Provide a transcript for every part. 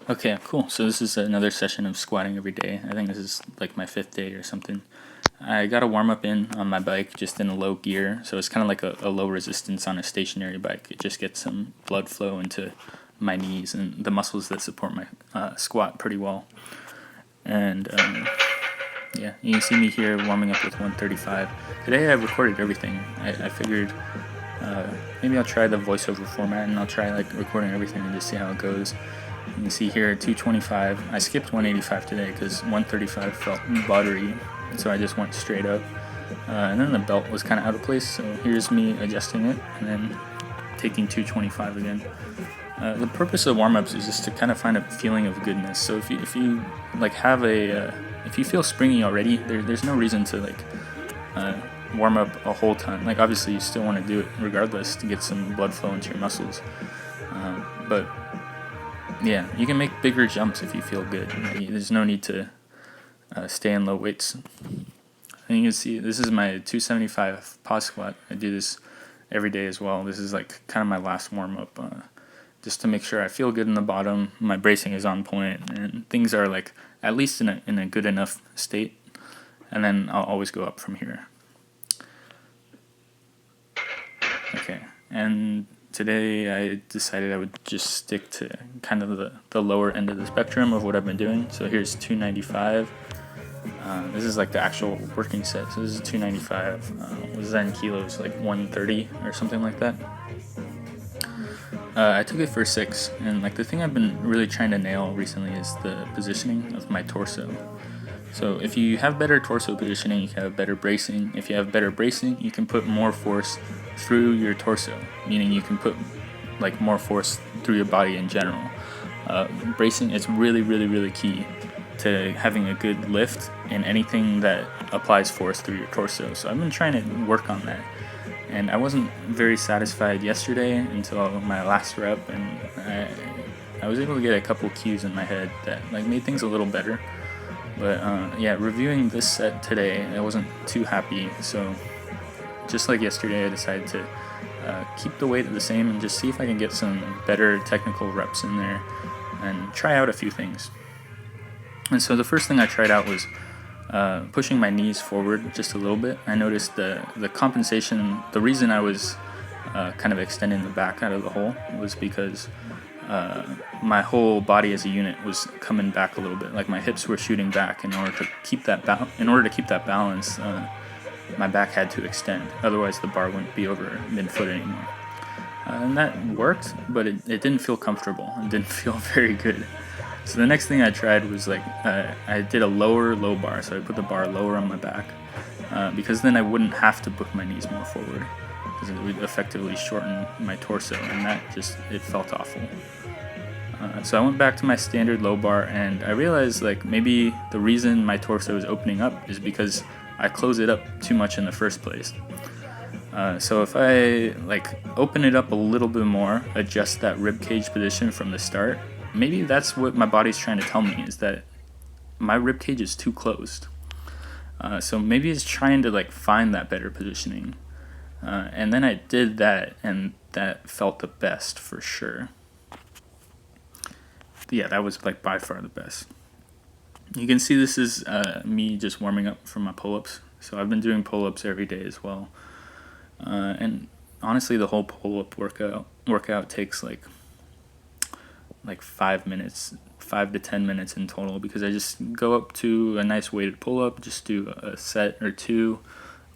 Okay, cool. So this is another session of squatting every day. I think this is like my 5th day or something. I got a warm up in on my bike just in a low gear. So it's kind of like a low resistance on a stationary bike. It just gets some blood flow into my knees and the muscles that support my squat pretty well. And yeah, you can see me here warming up with 135. Today I recorded everything. I figured maybe I'll try the voiceover format and I'll try like recording everything and just see how it goes. You can see here 225. I skipped 185 today because 135 felt buttery, so I just went straight up. And then the belt was kind of out of place, so here's me adjusting it and then taking 225 again. The purpose of warm-ups is just to kind of find a feeling of goodness. So if you like have if you feel springy already, there's no reason to like warm up a whole ton. Like obviously you still want to do it regardless to get some blood flow into your muscles, but yeah, you can make bigger jumps if you feel good. There's no need to stay in low weights. And you can see this is my 275 Paw Squat. I do this every day as well. This is like kind of my last warm up, just to make sure I feel good in the bottom. My bracing is on point, and things are like at least in a good enough state. And then I'll always go up from here. Okay, and today I decided I would just stick to kind of the lower end of the spectrum of what I've been doing. So here's 295. This is like the actual working set. So this is 295. What is that in kilos? Like 130 or something like that. I took it for 6, and like the thing I've been really trying to nail recently is the positioning of my torso. So if you have better torso positioning, you can have better bracing. If you have better bracing, you can put more force through your torso, meaning you can put like more force through your body in general. Bracing is really key to having a good lift in anything that applies force through your torso. So I've been trying to work on that, and I wasn't very satisfied yesterday until my last rep, and I was able to get a couple cues in my head that like made things a little better. But yeah, reviewing this set today, I wasn't too happy. So just like yesterday, I decided to keep the weight the same and just see if I can get some better technical reps in there and try out a few things. And so the first thing I tried out was pushing my knees forward just a little bit. I noticed the compensation, the reason I was kind of extending the back out of the hole was because my whole body as a unit was coming back a little bit. Like my hips were shooting back in order to keep that balance. My back had to extend, otherwise the bar wouldn't be over mid-foot anymore. And that worked, but it didn't feel comfortable. It didn't feel very good. So the next thing I tried was like I did a low bar. So I put the bar lower on my back because then I wouldn't have to put my knees more forward, because it would effectively shorten my torso, and that just, it felt awful. So I went back to my standard low bar, and I realized like maybe the reason my torso is opening up is because I close it up too much in the first place. So if I like open it up a little bit more, adjust that rib cage position from the start, maybe that's what my body's trying to tell me, is that my rib cage is too closed. So maybe it's trying to like find that better positioning. And then I did that, and that felt the best for sure. Yeah, that was like by far the best. You can see this is me just warming up for my pull-ups. So I've been doing pull-ups every day as well. And honestly, the whole pull-up workout takes like 5 minutes, 5 to 10 minutes in total, because I just go up to a nice weighted pull-up, just do a set or two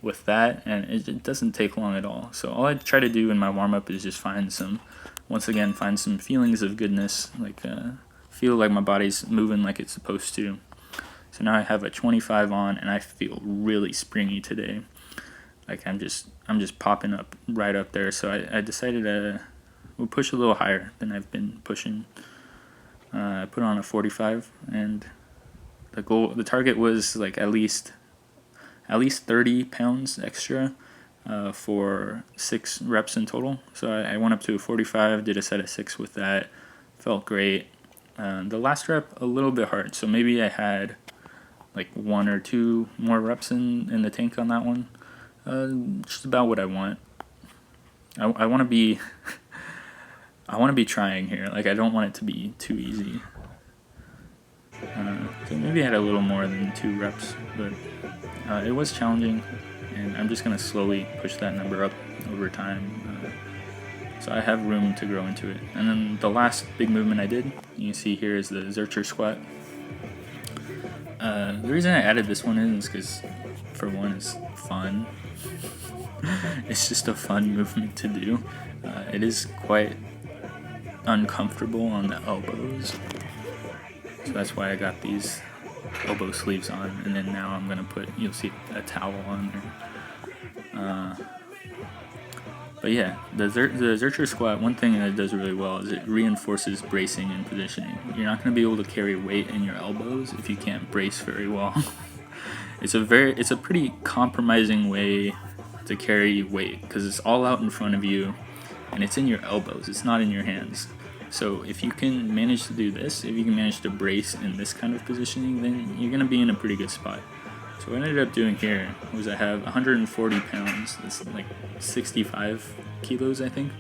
with that, and it doesn't take long at all. So all I try to do in my warm-up is just find some feelings of goodness, like feel like my body's moving like it's supposed to. So now I have a 25 on, and I feel really springy today. Like I'm just popping up right up there. So I decided we'll push a little higher than I've been pushing. I put on a 45, and the target was like at least 30 pounds extra for 6 reps in total. So I went up to a 45, did a set of 6 with that. Felt great. The last rep, a little bit hard. So maybe I had like 1 or 2 more reps in the tank on that one. Just about what I want. I want to be I want to be trying here. Like I don't want it to be too easy. So maybe I had a little more than 2 reps, but it was challenging, and I'm just going to slowly push that number up over time. So I have room to grow into it. And then the last big movement I did, you can see here, is the Zercher Squat. The reason I added this one in is because, for one, it's fun. It's just a fun movement to do. It is quite uncomfortable on the elbows, so that's why I got these elbow sleeves on, and then now I'm gonna put, you'll see, a towel on there. But yeah, the Zercher Squat, one thing that it does really well is it reinforces bracing and positioning. You're not going to be able to carry weight in your elbows if you can't brace very well. It's a pretty compromising way to carry weight, because it's all out in front of you and it's in your elbows, it's not in your hands. So if you can manage to do this, if you can manage to brace in this kind of positioning, then you're going to be in a pretty good spot. So what I ended up doing here was I have 140 pounds, that's like 65 kilos I think,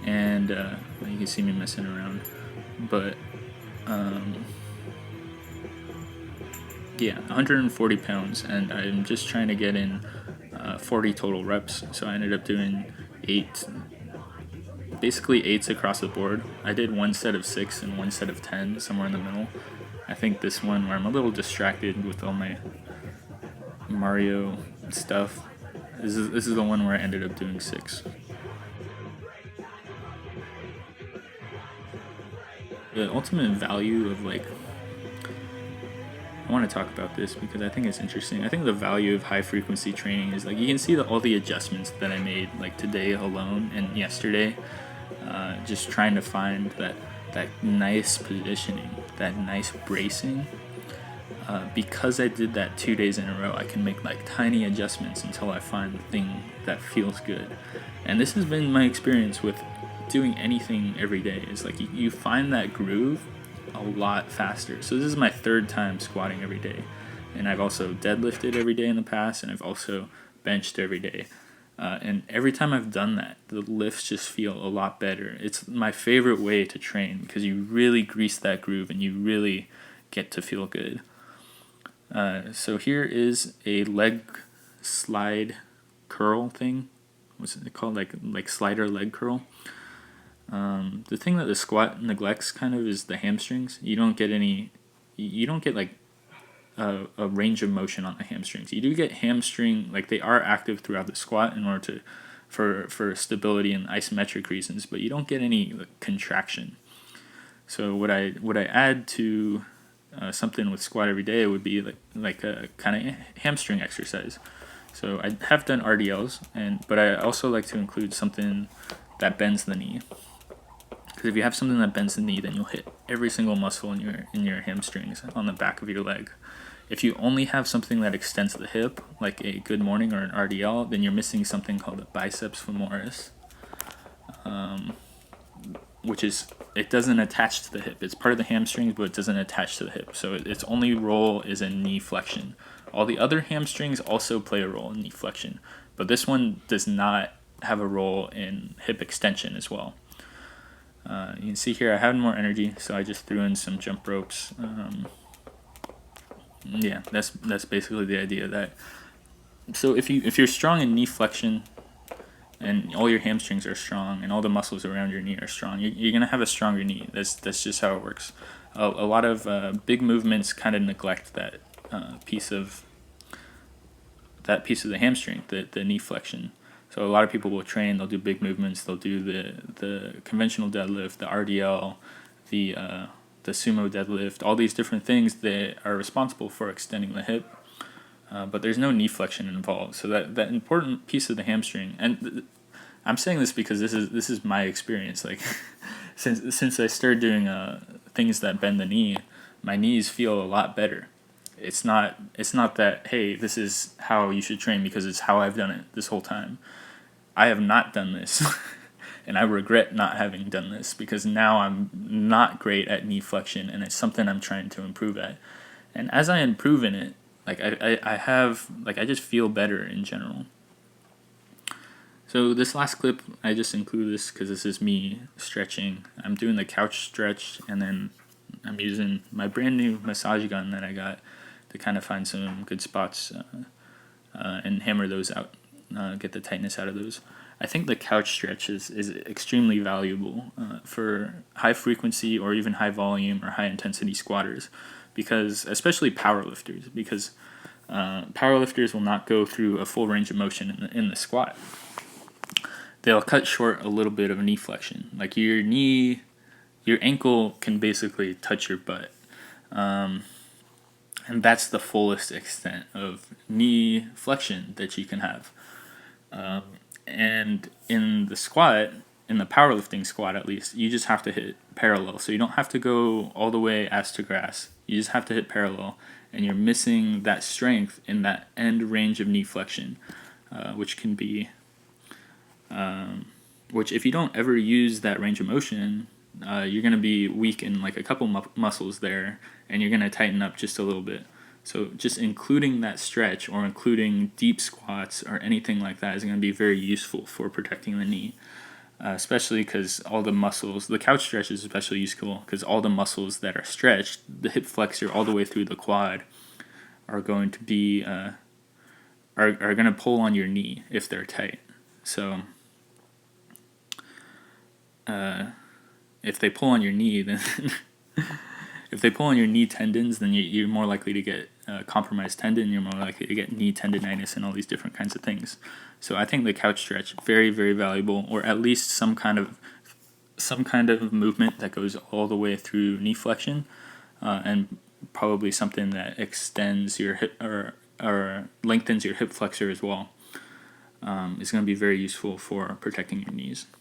and you can see me messing around, but yeah, 140 pounds, and I'm just trying to get in 40 total reps. So I ended up doing 8, basically 8s across the board. I did one set of 6 and one set of 10, somewhere in the middle. I think this one, where I'm a little distracted with all my Mario stuff, this is the one where I ended up doing 6. The ultimate value of, like, I want to talk about this because I think it's interesting. I think the value of high frequency training is, like, you can see all the adjustments that I made, like today alone and yesterday, just trying to find that nice positioning, that nice bracing. Because I did that 2 days in a row, I can make, like, tiny adjustments until I find the thing that feels good. And this has been my experience with doing anything every day. Is like you find that groove a lot faster. So this is my 3rd time squatting every day, and I've also deadlifted every day in the past, and I've also benched every day. And every time I've done that, the lifts just feel a lot better. It's my favorite way to train because you really grease that groove and you really get to feel good. So here is a leg slide curl thing. What's it called? Like slider leg curl. The thing that the squat neglects kind of is the hamstrings. You don't get like a range of motion on the hamstrings. You do get hamstring, like, they are active throughout the squat in order for stability and isometric reasons, but you don't get any, like, contraction. So what I add to something with squat every day would be like a kind of hamstring exercise. So I have done RDLs, but I also like to include something that bends the knee. Because if you have something that bends the knee, then you'll hit every single muscle in your hamstrings on the back of your leg. If you only have something that extends the hip, like a good morning or an RDL, then you're missing something called the biceps femoris, which is, it doesn't attach to the hip. It's part of the hamstrings, but it doesn't attach to the hip. So its only role is in knee flexion. All the other hamstrings also play a role in knee flexion, but this one does not have a role in hip extension as well. You can see here I had more energy, so I just threw in some jump ropes. Yeah, that's basically the idea. That so if you're strong in knee flexion and all your hamstrings are strong and all the muscles around your knee are strong, you're gonna have a stronger knee. That's just how it works. A lot of big movements kind of neglect that piece of the hamstring, the knee flexion. So a lot of people will train, they'll do big movements, they'll do the conventional deadlift, the RDL, the sumo deadlift, all these different things that are responsible for extending the hip, but there's no knee flexion involved. So that important piece of the hamstring, and I'm saying this because this is my experience. Like since I started doing things that bend the knee, my knees feel a lot better. It's not that, hey, this is how you should train because it's how I've done it this whole time. I have not done this, and I regret not having done this because now I'm not great at knee flexion, and it's something I'm trying to improve at. And as I improve in it, like I just feel better in general. So this last clip, I just include this because this is me stretching. I'm doing the couch stretch and then I'm using my brand new massage gun that I got to kind of find some good spots and hammer those out, get the tightness out of those. I think the couch stretch is extremely valuable for high frequency or even high volume or high intensity squatters, because especially powerlifters, because powerlifters will not go through a full range of motion in the squat. They'll cut short a little bit of knee flexion. Like your ankle can basically touch your butt. And that's the fullest extent of knee flexion that you can have. And in the squat, in the powerlifting squat at least, you just have to hit parallel. So you don't have to go all the way ass to grass. You just have to hit parallel, and you're missing that strength in that end range of knee flexion, which can be, which if you don't ever use that range of motion, you're going to be weak in like a couple muscles there, and you're going to tighten up just a little bit. So just including that stretch or including deep squats or anything like that is going to be very useful for protecting the knee, especially because all the muscles, the couch stretch is especially useful because all the muscles that are stretched, the hip flexor all the way through the quad, are going to be are going to pull on your knee if they're tight. So if they pull on your knee, then if they pull on your knee tendons, then you're more likely to get compromised tendon. You're more likely to get knee tendinitis and all these different kinds of things. So I think the couch stretch, very, very valuable, or at least some kind of movement that goes all the way through knee flexion, and probably something that extends your hip or lengthens your hip flexor as well, is going to be very useful for protecting your knees.